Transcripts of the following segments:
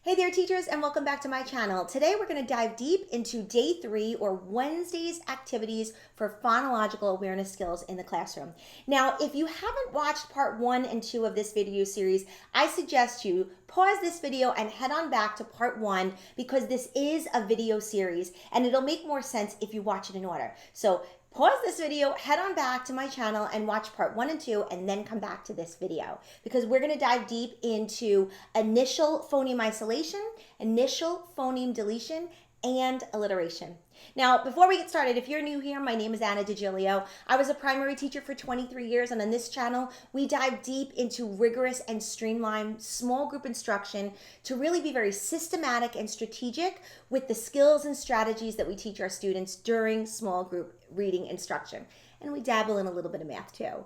Hey there teachers, and welcome back to my channel. Today we're going to dive deep into day 3 or Wednesday's activities for phonological awareness skills in the classroom. Now, if you haven't watched part 1 and 2 of this video series, I suggest you pause this video and head on back to part 1 because this is a video series and it'll make more sense if you watch it in order. So pause this video, head on back to my channel and watch part 1 and 2 and then come back to this video because we're going to dive deep into initial phoneme isolation, initial phoneme deletion, and alliteration. Now, before we get started, if you're new here, my name is Anna DiGilio. I was a primary teacher for 23 years, and on this channel, we dive deep into rigorous and streamlined small group instruction to really be very systematic and strategic with the skills and strategies that we teach our students during small group reading instruction. And we dabble in a little bit of math too.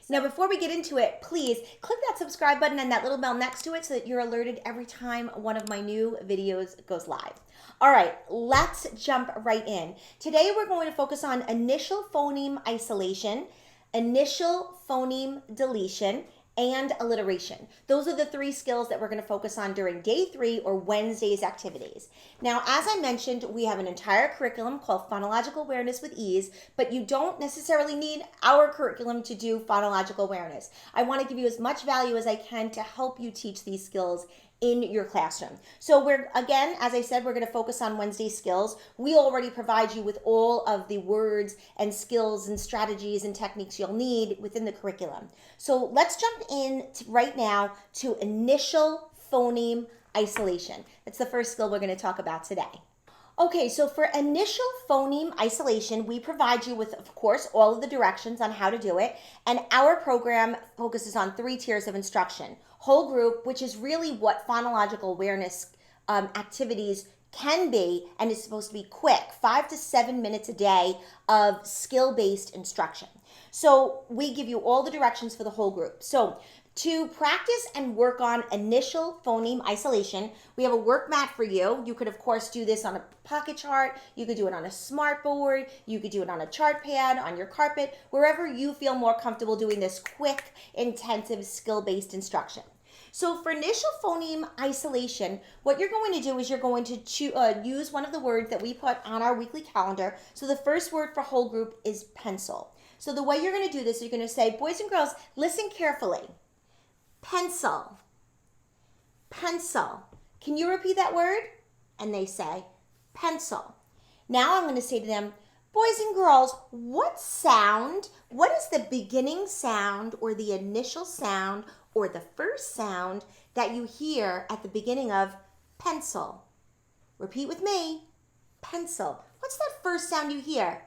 Now, before we get into it, please click that subscribe button and that little bell next to it so that you're alerted every time one of my new videos goes live. All right, let's jump right in. Today, we're going to focus on initial phoneme isolation, initial phoneme deletion, and alliteration. Those are the 3 skills that we're going to focus on during day 3 or Wednesday's activities. Now, as I mentioned, we have an entire curriculum called Phonological Awareness with Ease, but you don't necessarily need our curriculum to do phonological awareness. I want to give you as much value as I can to help you teach these skills in your classroom. So again, as I said, we're going to focus on Wednesday skills. We already provide you with all of the words and skills and strategies and techniques you'll need within the curriculum. So let's jump in right now to initial phoneme isolation. That's the first skill we're going to talk about today. Okay, so for initial phoneme isolation, we provide you with, of course, all of the directions on how to do it. And our program focuses on 3 tiers of instruction. Whole group, which is really what phonological awareness activities can be, and is supposed to be quick, 5 to 7 minutes a day of skill-based instruction. So we give you all the directions for the whole group. So to practice and work on initial phoneme isolation, we have a work mat for you. You could, of course, do this on a pocket chart. You could do it on a smart board. You could do it on a chart pad, on your carpet, wherever you feel more comfortable doing this quick, intensive, skill-based instruction. So for initial phoneme isolation, what you're going to do is you're going to use one of the words that we put on our weekly calendar. So the first word for whole group is pencil. So the way you're going to do this, you're going to say, boys and girls, listen carefully. Pencil. Pencil. Can you repeat that word? And they say, pencil. Now I'm going to say to them, boys and girls, what is the beginning sound or the initial sound or the first sound that you hear at the beginning of pencil? Repeat with me. Pencil. What's that first sound you hear?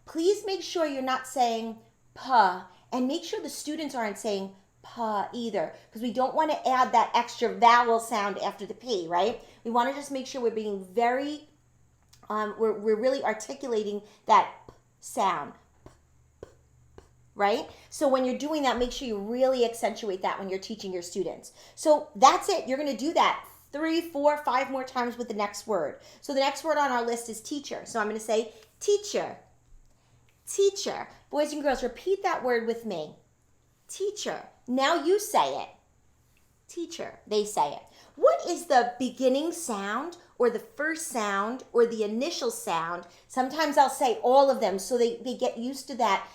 Please make sure you're not saying puh, and make sure the students aren't saying puh either, because we don't want to add that extra vowel sound after the P, right? We want to just make sure we're being very, we're really articulating that p sound, right? So when you're doing that, make sure you really accentuate that when you're teaching your students. So that's it. You're going to do that 3, 4, 5 more times with the next word. So the next word on our list is teacher. So I'm going to say teacher. Teacher. Boys and girls, repeat that word with me. Teacher. Now you say it. Teacher. They say it. What is the beginning sound or the first sound or the initial sound? Sometimes I'll say all of them so they get used to that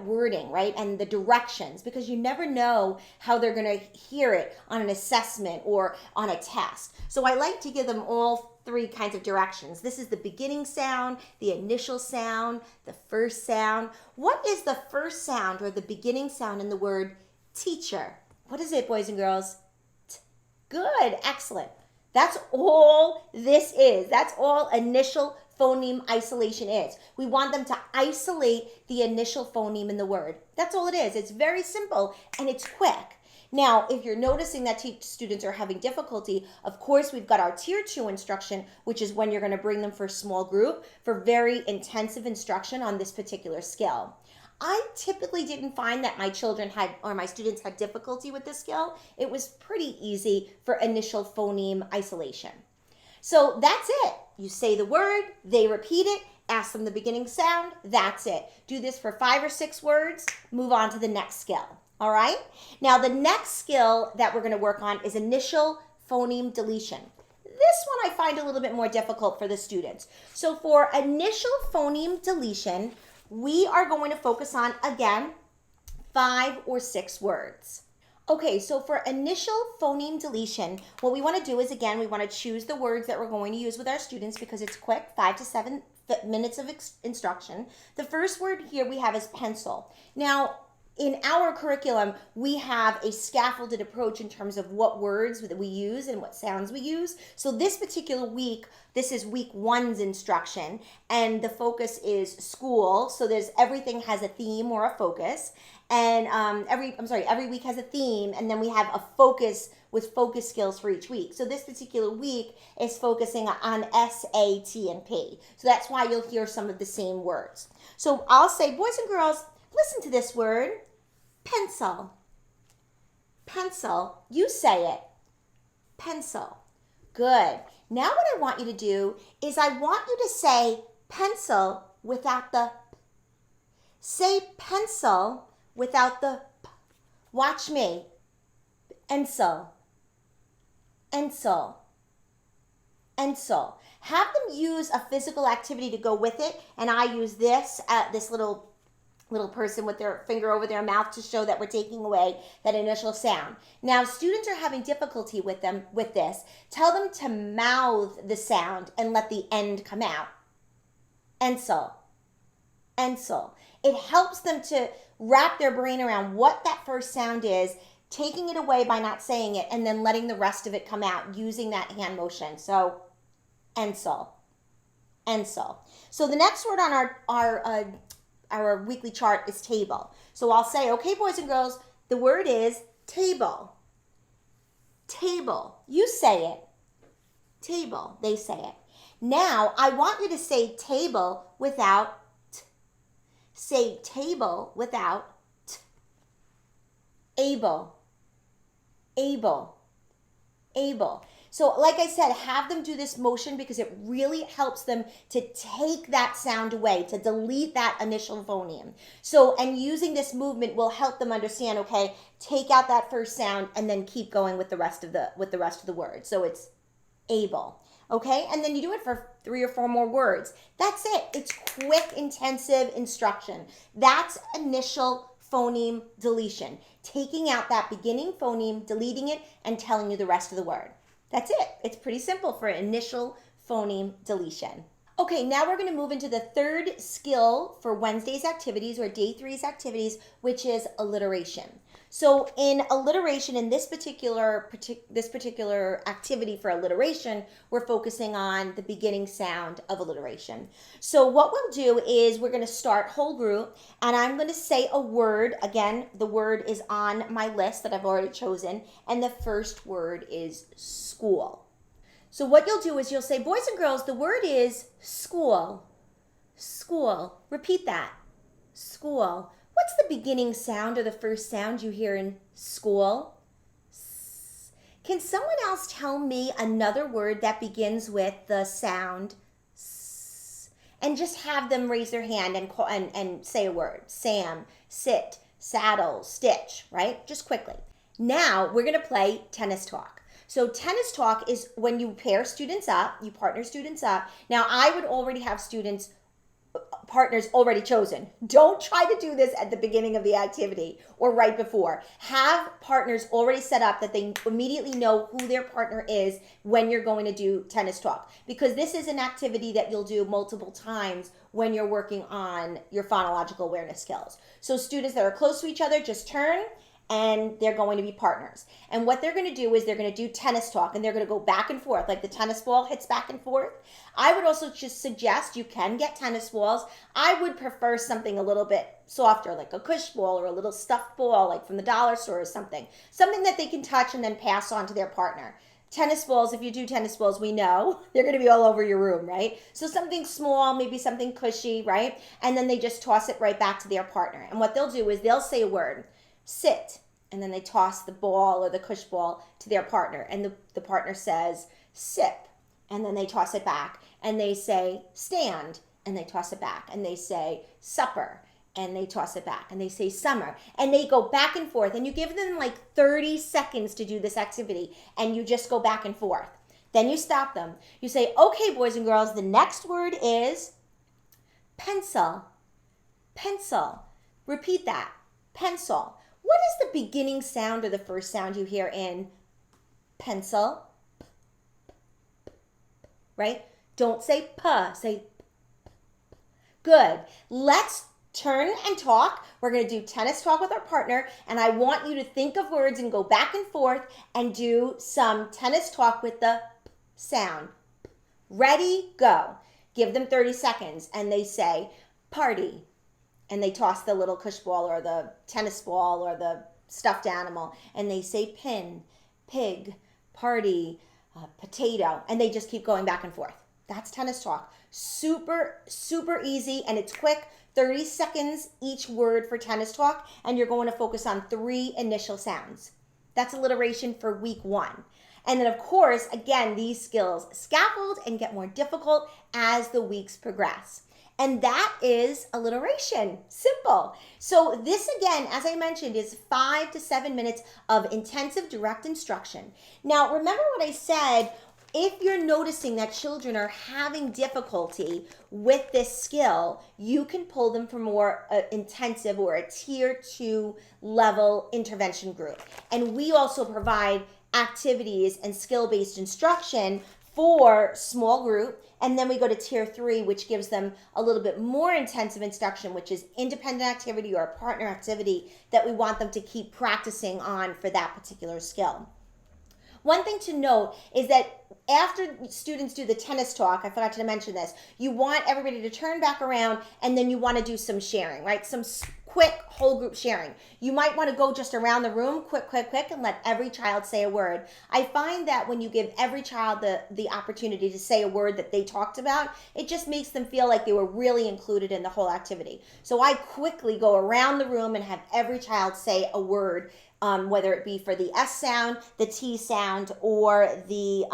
wording, right? And the directions, because you never know how they're going to hear it on an assessment or on a test. So I like to give them all 3 kinds of directions. This is the beginning sound, the initial sound, the first sound. What is the first sound or the beginning sound in the word teacher? What is it, boys and girls? Good, excellent. That's all this is. That's all initial phoneme isolation is. We want them to isolate the initial phoneme in the word. That's all it is. It's very simple and it's quick. Now, if you're noticing that students are having difficulty, of course, we've got our tier 2 instruction, which is when you're going to bring them for a small group for very intensive instruction on this particular skill. I typically didn't find that my students had difficulty with this skill. It was pretty easy for initial phoneme isolation. So that's it. You say the word, they repeat it, ask them the beginning sound, that's it. Do this for 5 or 6 words, move on to the next skill. All right? Now, the next skill that we're going to work on is initial phoneme deletion. This one I find a little bit more difficult for the students. So for initial phoneme deletion, we are going to focus on, again, 5 or 6 words. Okay, so for initial phoneme deletion, what we want to do is, again, we want to choose the words that we're going to use with our students because it's quick, 5 to 7 minutes of instruction. The first word here we have is pencil. Now, in our curriculum, we have a scaffolded approach in terms of what words that we use and what sounds we use. So this particular week, this is week 1's instruction, and the focus is school. So everything has a theme or a focus, and every week has a theme, and then we have a focus with focus skills for each week. So this particular week is focusing on S, A, T, and P. So that's why you'll hear some of the same words. So I'll say, boys and girls, listen to this word. Pencil. Pencil. You say it. Pencil. Good. Now what I want you to do is I want you to say pencil without the p. Say pencil without the p. Watch me. Pencil. Pencil. Pencil. Have them use a physical activity to go with it, and I use this little person with their finger over their mouth to show that we're taking away that initial sound. Now, students are having difficulty with this. Tell them to mouth the sound and let the end come out. Ensel. Ensel. It helps them to wrap their brain around what that first sound is, taking it away by not saying it, and then letting the rest of it come out using that hand motion. So, ensel. Ensel. So the next word on our weekly chart is table. So I'll say, okay, boys and girls, the word is table. Table. You say it. Table. They say it. Now, I want you to say table without t. Say table without t. Able. Able. Able. So like I said, have them do this motion because it really helps them to take that sound away, to delete that initial phoneme. So, and using this movement will help them understand, okay, take out that first sound and then keep going with the rest of the word. So it's able. Okay? And then you do it for 3 or 4 more words. That's it. It's quick, intensive instruction. That's initial phoneme deletion. Taking out that beginning phoneme, deleting it, and telling you the rest of the word. That's it. It's pretty simple for initial phoneme deletion. Okay, now we're going to move into the third skill for Wednesday's activities or day 3's activities, which is alliteration. So in alliteration, in this particular activity for alliteration, we're focusing on the beginning sound of alliteration. So what we'll do is we're going to start whole group, and I'm going to say a word. Again, the word is on my list that I've already chosen, and the first word is school. So what you'll do is you'll say, boys and girls, the word is school. School. Repeat that. School. What's the beginning sound or the first sound you hear in school? S. Can someone else tell me another word that begins with the sound S? And just have them raise their hand and say a word. Sam, sit, saddle, stitch, right? Just quickly. Now we're going to play tennis talk. So tennis talk is when you pair students up, you partner students up. Now I would already have partners already chosen. Don't try to do this at the beginning of the activity or right before. Have partners already set up that they immediately know who their partner is when you're going to do tennis talk, because this is an activity that you'll do multiple times when you're working on your phonological awareness skills. So students that are close to each other, just turn and they're going to be partners. And what they're going to do is they're going to do tennis talk, and they're going to go back and forth like the tennis ball hits back and forth. I would also just suggest you can get tennis balls. I would prefer something a little bit softer, like a cush ball or a little stuffed ball, like from the dollar store or something. Something that they can touch and then pass on to their partner. Tennis balls, if you do tennis balls, we know they're going to be all over your room, right? So something small, maybe something cushy, right? And then they just toss it right back to their partner. And what they'll do is they'll say a word. Sit, and then they toss the ball or the cush ball to their partner, and the partner says sip, and then they toss it back, and they say stand, and they toss it back, and they say supper, and they toss it back, and they say summer, and they go back and forth, and you give them like 30 seconds to do this activity, and you just go back and forth. Then you stop them. You say, okay, boys and girls, the next word is pencil. Pencil. Repeat that. Pencil. What is the beginning sound or the first sound you hear in pencil? Right? Don't say puh, say good. Let's turn and talk. We're going to do tennis talk with our partner, and I want you to think of words and go back and forth and do some tennis talk with the sound. Ready, go. Give them 30 seconds, and they say party, and they toss the little cush ball or the tennis ball or the stuffed animal, and they say pin, pig, party, potato, and they just keep going back and forth. That's tennis talk. Super, super easy, and it's quick. 30 seconds each word for tennis talk, and you're going to focus on 3 initial sounds. That's alliteration for week 1. And then, of course, again, these skills scaffold and get more difficult as the weeks progress. And that is alliteration. Simple. So this, again, as I mentioned, is 5 to 7 minutes of intensive direct instruction. Now, remember what I said. If you're noticing that children are having difficulty with this skill, you can pull them for more intensive or a tier 2 level intervention group. And we also provide activities and skill-based instruction for small group, and then we go to tier 3, which gives them a little bit more intensive instruction, which is independent activity or a partner activity that we want them to keep practicing on for that particular skill. One thing to note is that after students do the tennis talk, I forgot to mention this, you want everybody to turn back around, and then you want to do some sharing, right? Some quick whole group sharing. You might want to go just around the room, quick, and let every child say a word. I find that when you give every child the opportunity to say a word that they talked about, it just makes them feel like they were really included in the whole activity. So I quickly go around the room and have every child say a word, whether it be for the S sound, the T sound, or the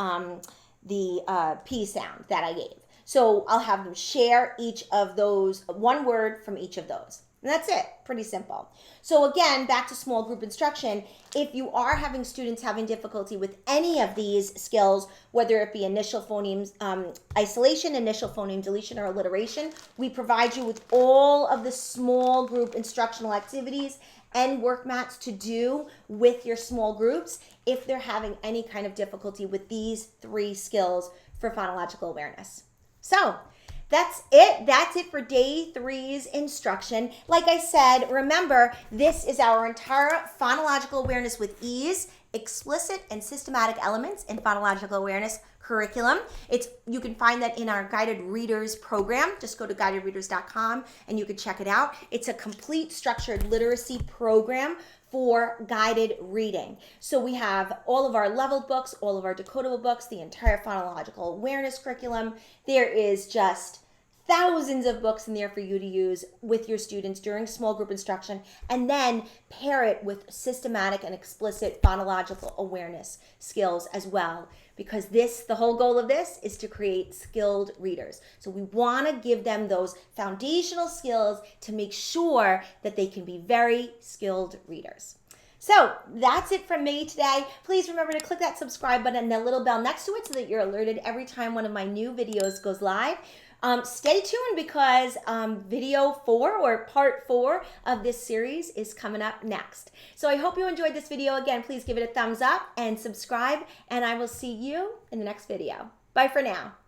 P sound that I gave. So I'll have them share each of those, one word from each of those. And that's it. Pretty simple. So again, back to small group instruction. If you are having students having difficulty with any of these skills, whether it be initial phoneme isolation, initial phoneme deletion, or alliteration, we provide you with all of the small group instructional activities and work mats to do with your small groups if they're having any kind of difficulty with these 3 skills for phonological awareness. So that's it. That's it for day 3's instruction. Like I said, remember, this is our entire phonological awareness with ease, explicit and systematic elements in phonological awareness curriculum. You can find that in our Guided Readers program. Just go to guidedreaders.com and you can check it out. It's a complete structured literacy program for guided reading. So we have all of our leveled books, all of our decodable books, the entire phonological awareness curriculum. There is just thousands of books in there for you to use with your students during small group instruction, and then pair it with systematic and explicit phonological awareness skills as well, because the whole goal of this is to create skilled readers. So we want to give them those foundational skills to make sure that they can be very skilled readers. So that's it from me today. Please remember to click that subscribe button and the little bell next to it so that you're alerted every time one of my new videos goes live. Stay tuned because video 4 or part 4 of this series is coming up next. So I hope you enjoyed this video. Again, please give it a thumbs up and subscribe, and I will see you in the next video. Bye for now.